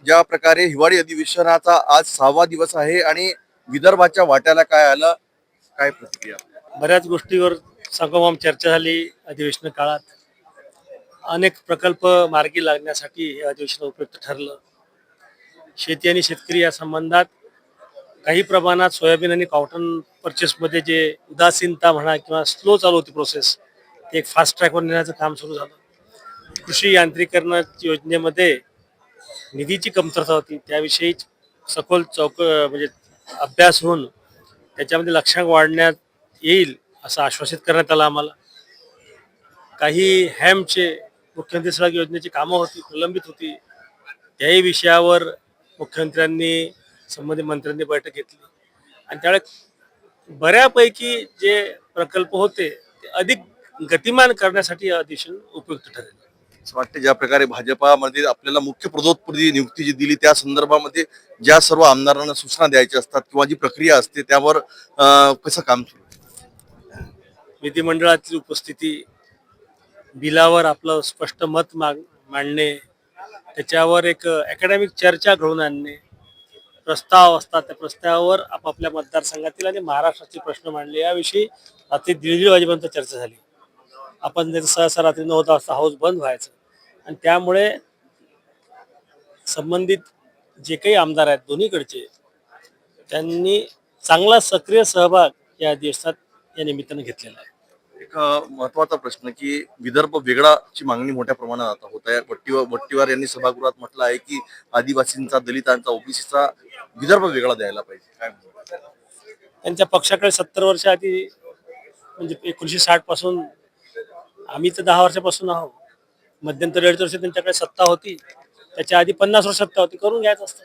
ज्या प्रकारे हिवाळी अधिवेशनाचा आज 6वा दिवस आहे आणि विदर्भाच्या वाट्याला काय आलं, काय प्रतिक्रिया? बऱ्याच गोष्टीवर संगोपन चर्चा झाली अधिवेशन काळात. अनेक प्रकल्प मार्गी लागण्यासाठी हे अधिवेशन उपयुक्त ठरलं. शेती आणि शेतकरी या संबंधात काही प्रमाणात सोयाबीन आणि कॉटन परचेसमध्ये जे उदासीनता म्हणा किंवा स्लो चालू होती प्रोसेस, ते एक फास्ट ट्रॅकवर नेण्याचं काम सुरू झालं. कृषी यांत्रिकरण योजनेमध्ये निधीची कमतरता होती, त्याविषयी सखोल म्हणजे अभ्यास होऊन त्याच्यामध्ये लक्षांक वाढण्यात येईल असं आश्वासित करण्यात आलं आम्हाला. काही हॅमचे मुख्यमंत्री सडक योजनेची कामं होती, प्रलंबित होती, त्याही विषयावर मुख्यमंत्र्यांनी संबंधित मंत्र्यांनी बैठक घेतली आणि त्यावेळेस बऱ्यापैकी जे प्रकल्प होते ते अधिक गतिमान करण्यासाठी हे अधिवेशन उपयुक्त ठरेल. असं वाटतं ज्या प्रकारे भाजपामध्ये आपल्याला मुख्य पदोत्पत्ती नियुक्ती जी दिली त्या संदर्भामध्ये ज्या सर्व आमदारांना सूचना द्यायच्या असतात किंवा जी प्रक्रिया असते त्यावर कसं काम सुरू आहे? विधिमंडळातील उपस्थिती, बिलावर आपलं स्पष्ट मत मांडणे, त्याच्यावर एक अकॅडमिक चर्चा घडवून आणणे, प्रस्ताव असतात त्या प्रस्तावावर आपापल्या मतदारसंघातील आणि महाराष्ट्राचे प्रश्न मांडले, याविषयी रात्री 1:30 वाजेपर्यंत चर्चा झाली. आपण जर सहसा रात्री 9 वाजता हाऊस बंद व्हायचं आणि त्यामुळे संबंधित जे काही आमदार आहेत दोन्हीकडचे, त्यांनी चांगला सक्रिय सहभाग या दिवसात या निमित्तानं घेतलेला आहे. एक महत्वाचा प्रश्न की विदर्भ वेगळाची मागणी मोठ्या प्रमाणात आता होत आहे. वट्टीवार यांनी सभागृहात म्हटलं आहे की आदिवासींचा, दलितांचा, ओबीसीचा विदर्भ वेगळा द्यायला पाहिजे. काय म्हणतात? त्यांच्या पक्षाकडे 70 वर्ष आधी म्हणजे 1960 पासून, आम्ही तर 10 वर्षापासून आहोत, मध्यंतरी 2.5 वर्ष त्यांच्याकडे सत्ता होती, त्याच्या आधी 50 वर्ष सत्ता होती, करून घ्यायचं असतं.